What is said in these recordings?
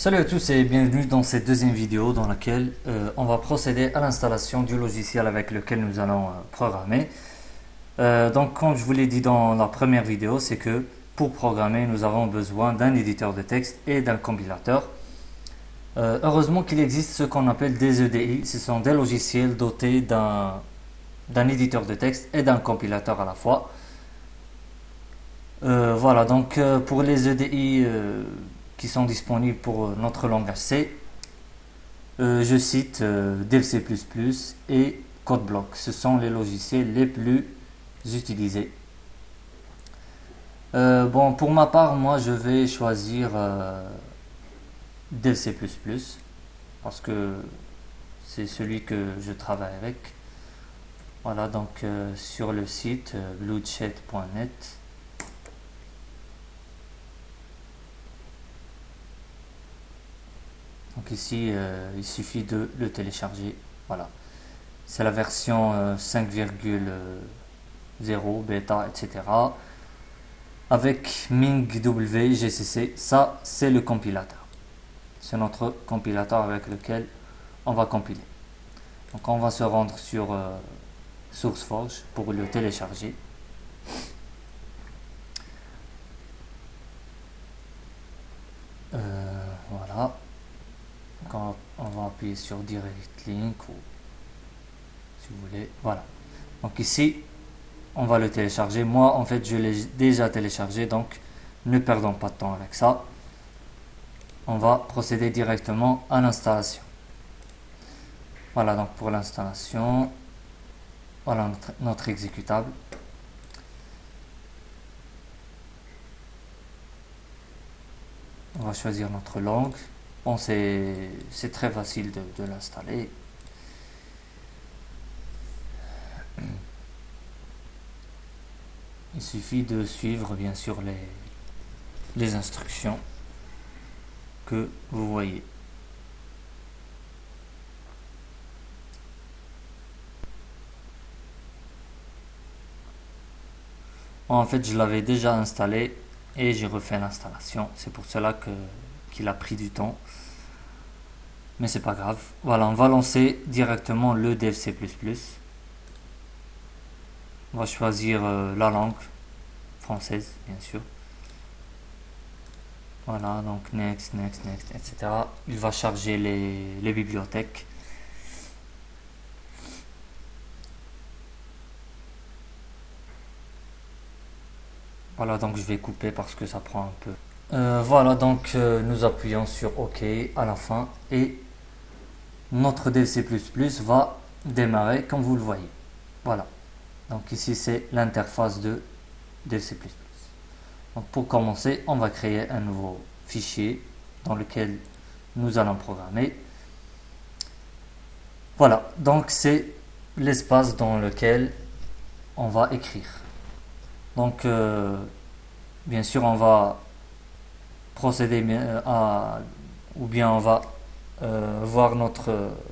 Salut à tous et bienvenue dans cette deuxième vidéo dans laquelle on va procéder à l'installation du logiciel avec lequel nous allons programmer. Donc comme je vous l'ai dit dans la première vidéo, c'est que pour programmer nous avons besoin d'un éditeur de texte et d'un compilateur. Heureusement qu'il existe ce qu'on appelle des EDI, ce sont des logiciels dotés d'un éditeur de texte et d'un compilateur à la fois. Voilà, donc pour les EDI qui sont disponibles pour notre langage C, je cite DevC++ et CodeBlock. Ce sont les logiciels les plus utilisés. Bon, pour ma part, moi je vais choisir DevC++ parce que c'est celui que je travaille avec. Voilà, donc sur le site bluechat.net. Donc ici, il suffit de le télécharger. Voilà. C'est la version 5,0 bêta, etc. Avec MingW GCC. Ça, c'est le compilateur. C'est notre compilateur avec lequel on va compiler. Donc on va se rendre sur SourceForge pour le télécharger. Voilà. Donc on va appuyer sur Direct Link ou si vous voulez. Voilà. Donc ici, on va le télécharger. Moi, en fait, je l'ai déjà téléchargé, donc ne perdons pas de temps avec ça. On va procéder directement à l'installation. Voilà, donc pour l'installation, voilà notre exécutable. On va choisir notre langue. Bon, c'est très facile de l'installer. Il suffit de suivre bien sûr les instructions que vous voyez. En fait, je l'avais déjà installé et j'ai refait l'installation. C'est pour cela qu'il a pris du temps. Mais c'est pas grave. Voilà, on va lancer directement le DevC++. On va choisir la langue française, bien sûr. Voilà, donc next, etc. Il va charger les bibliothèques. Voilà, donc je vais couper parce que ça prend un peu. Voilà, donc nous appuyons sur OK à la fin et notre DevC++ va démarrer comme vous le voyez. Voilà. Donc ici c'est l'interface de DevC++. Donc pour commencer, on va créer un nouveau fichier dans lequel nous allons programmer. Voilà, donc c'est l'espace dans lequel on va écrire. Donc bien sûr on va procéder ou bien on va voir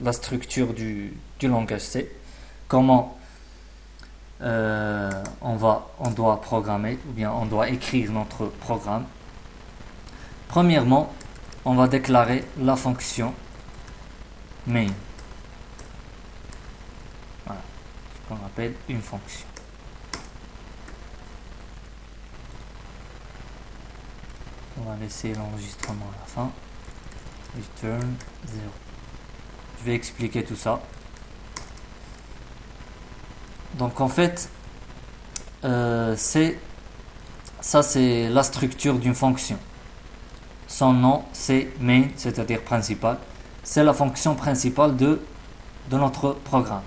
la structure du langage C. Comment on doit programmer ou bien on doit écrire notre programme. Premièrement, on va déclarer la fonction main. Voilà, ce qu'on appelle une fonction. On va laisser l'enregistrement à la fin. Return 0. Je vais expliquer tout ça. Donc en fait, c'est la structure d'une fonction. Son nom c'est main, c'est-à-dire principal. C'est la fonction principale de notre programme.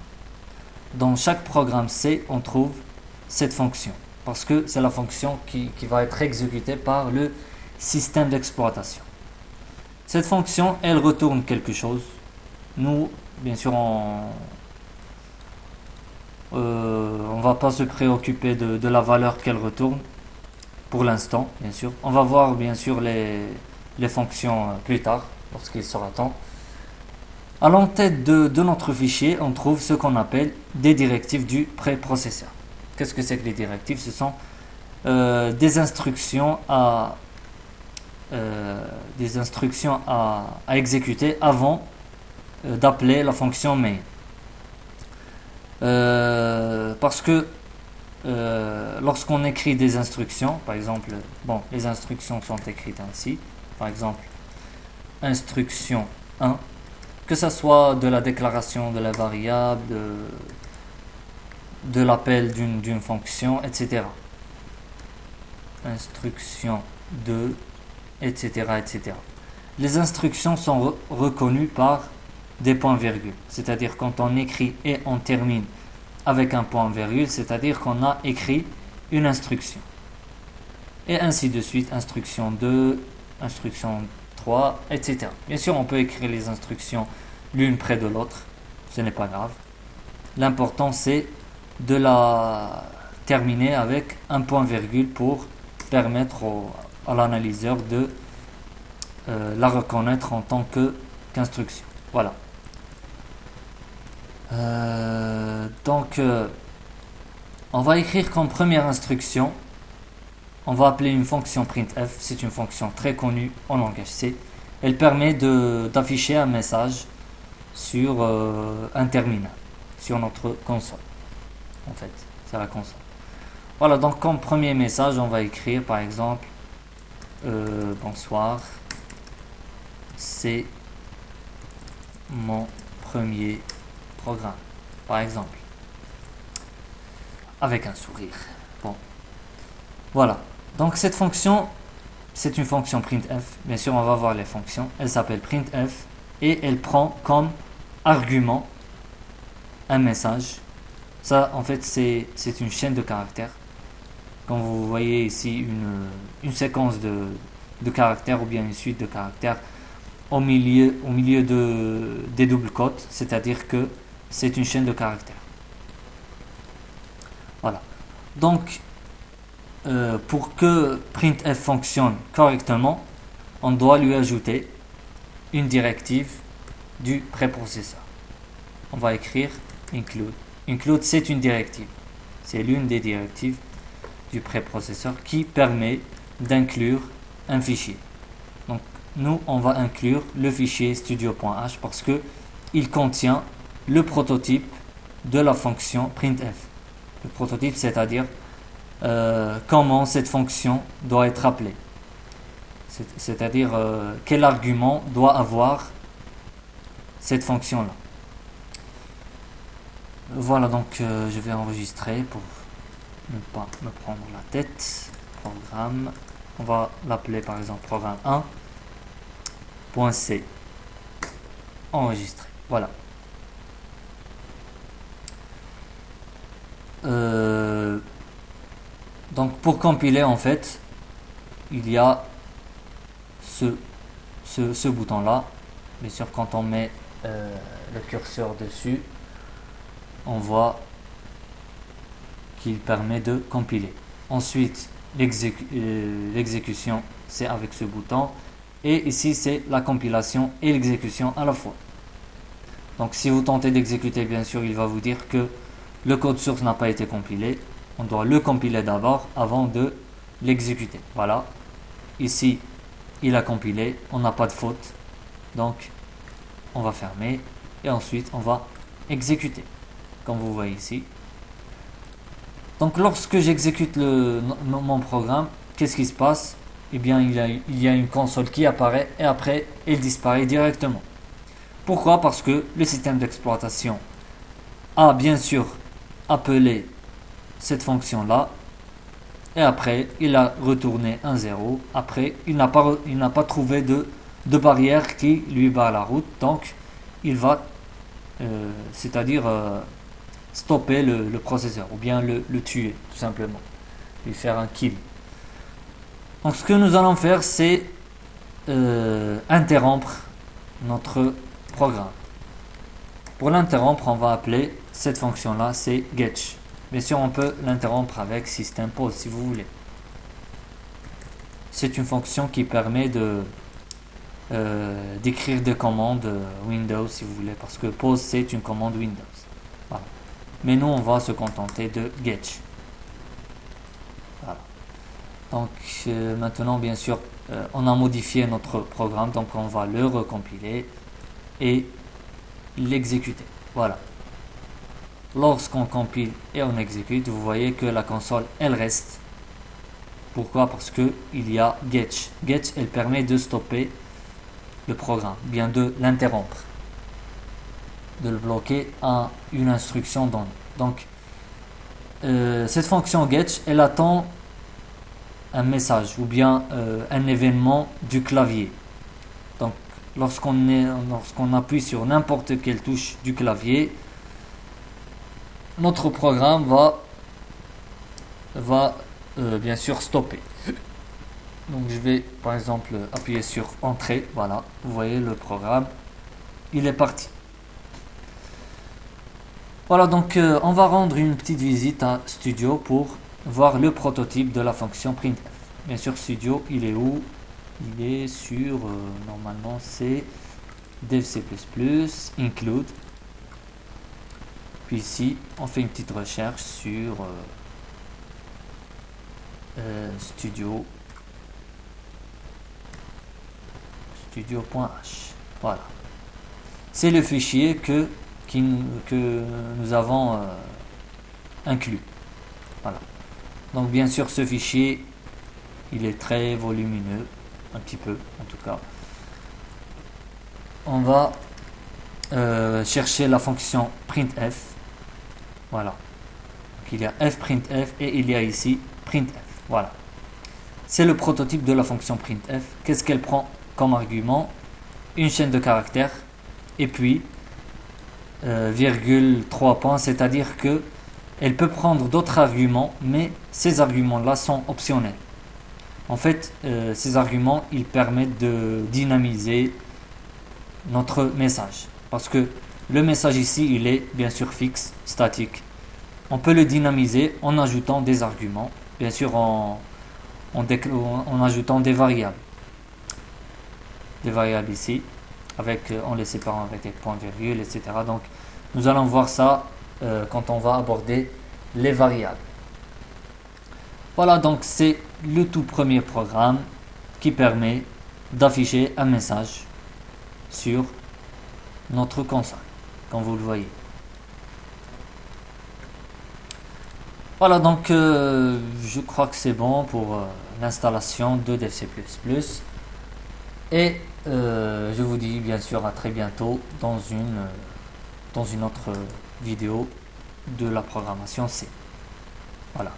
Dans chaque programme C, on trouve cette fonction parce que c'est la fonction qui va être exécutée par le système d'exploitation. Cette fonction, elle retourne quelque chose. Nous, bien sûr, on va pas se préoccuper de la valeur qu'elle retourne pour l'instant, bien sûr. On va voir bien sûr les fonctions plus tard, lorsqu'il sera temps. À l'entête de notre fichier, on trouve ce qu'on appelle des directives du préprocesseur. Qu'est-ce que c'est que les directives? Ce sont des instructions des instructions à exécuter avant d'appeler la fonction main. Parce que lorsqu'on écrit des instructions, par exemple, les instructions sont écrites ainsi, par exemple, instruction 1, que ce soit de la déclaration de la variable, de l'appel d'une fonction, etc. Instruction 2, etc., etc. Les instructions sont reconnues par des points-virgules, c'est-à-dire quand on écrit et on termine avec un point-virgule, c'est-à-dire qu'on a écrit une instruction. Et ainsi de suite, instruction 2, instruction 3, etc. Bien sûr, on peut écrire les instructions l'une près de l'autre, ce n'est pas grave. L'important, c'est de la terminer avec un point-virgule pour permettre à l'analyseur de la reconnaître en tant qu'instruction. Voilà. On va écrire comme première instruction, on va appeler une fonction printf. C'est une fonction très connue en langage C. Elle permet d'afficher un message sur un terminal, sur notre console. En fait, c'est la console. Voilà, donc comme premier message, on va écrire par exemple bonsoir, c'est mon premier programme, par exemple, avec un sourire. Bon, voilà. Donc cette fonction, c'est une fonction printf. Bien sûr, on va voir les fonctions. Elle s'appelle printf et elle prend comme argument un message. Ça, en fait, c'est une chaîne de caractères. Quand vous voyez ici une séquence de caractères ou bien une suite de caractères au milieu des doubles quotes, c'est-à-dire que c'est une chaîne de caractères. Voilà. Donc, pour que printf fonctionne correctement, on doit lui ajouter une directive du préprocesseur. On va écrire include. Include, c'est une directive. C'est l'une des directives du préprocesseur qui permet d'inclure un fichier. Donc, nous, on va inclure le fichier studio.h parce que il contient le prototype de la fonction printf. Le prototype, c'est-à-dire comment cette fonction doit être appelée. C'est-à-dire quel argument doit avoir cette fonction-là. Voilà, donc je vais enregistrer pour ne pas me prendre la tête. Programme, on va l'appeler par exemple programme 1.c. Enregistrer, voilà. Donc pour compiler, en fait, il y a ce bouton là. Bien sûr, quand on met le curseur dessus, on voit qu'il permet de compiler. Ensuite, l'exécution, c'est avec ce bouton. Et ici, c'est la compilation et l'exécution à la fois. Donc si vous tentez d'exécuter, bien sûr, il va vous dire que le code source n'a pas été compilé. On doit le compiler d'abord avant de l'exécuter. Voilà. Ici, il a compilé. On n'a pas de faute. Donc, on va fermer. Et ensuite, on va exécuter. Comme vous voyez ici. Donc, lorsque j'exécute mon programme, qu'est-ce qui se passe? Eh bien, il y a une console qui apparaît et après, elle disparaît directement. Pourquoi? Parce que le système d'exploitation a bien sûr appelé cette fonction-là et après, il a retourné un 0. Après, il n'a pas trouvé de barrière qui lui barre la route. Donc, il va, c'est-à-dire stopper le processeur ou bien le tuer, tout simplement. Lui faire un kill. Donc, ce que nous allons faire, c'est interrompre notre programme. Pour l'interrompre, on va appeler cette fonction-là, c'est getch. Bien sûr, on peut l'interrompre avec system pause si vous voulez. C'est une fonction qui permet d'écrire des commandes Windows si vous voulez, parce que pause c'est une commande Windows. Voilà. Mais nous, on va se contenter de getch. Voilà. Donc maintenant, bien sûr, on a modifié notre programme, donc on va le recompiler et l'exécuter. Voilà. Lorsqu'on compile et on exécute, vous voyez que la console, elle reste. Pourquoi? Parce que il y a Getch. Getch, elle permet de stopper le programme, bien de l'interrompre, de le bloquer à une instruction donnée. Donc, cette fonction Getch, elle attend un message ou bien un événement du clavier. Donc, lorsqu'on appuie sur n'importe quelle touche du clavier, notre programme va bien sûr stopper. Donc je vais par exemple appuyer sur entrée. Voilà, vous voyez le programme, il est parti. Voilà, donc on va rendre une petite visite à Studio pour voir le prototype de la fonction printf. Bien sûr, Studio, il est où? Il est sur normalement c'est dev C++, include. Puis ici, on fait une petite recherche sur studio.h. Voilà. C'est le fichier que nous avons inclus. Voilà. Donc bien sûr, ce fichier, il est très volumineux, un petit peu en tout cas. On va chercher la fonction printf. Voilà. Donc, il y a fprintf et il y a ici printf. Voilà. C'est le prototype de la fonction printf. Qu'est-ce qu'elle prend comme argument? Une chaîne de caractères et puis virgule 3 points, c'est-à-dire que elle peut prendre d'autres arguments, mais ces arguments-là sont optionnels. En fait, ces arguments, ils permettent de dynamiser notre message. Parce que le message ici, il est bien sûr fixe, statique. On peut le dynamiser en ajoutant des arguments, bien sûr en ajoutant des variables. Des variables ici, en les séparant avec des points virgules, etc. Donc, nous allons voir ça quand on va aborder les variables. Voilà, donc c'est le tout premier programme qui permet d'afficher un message sur notre console, comme vous le voyez. Voilà, donc je crois que c'est bon pour l'installation de DevC++. Et je vous dis bien sûr à très bientôt dans une autre vidéo de la programmation C. Voilà.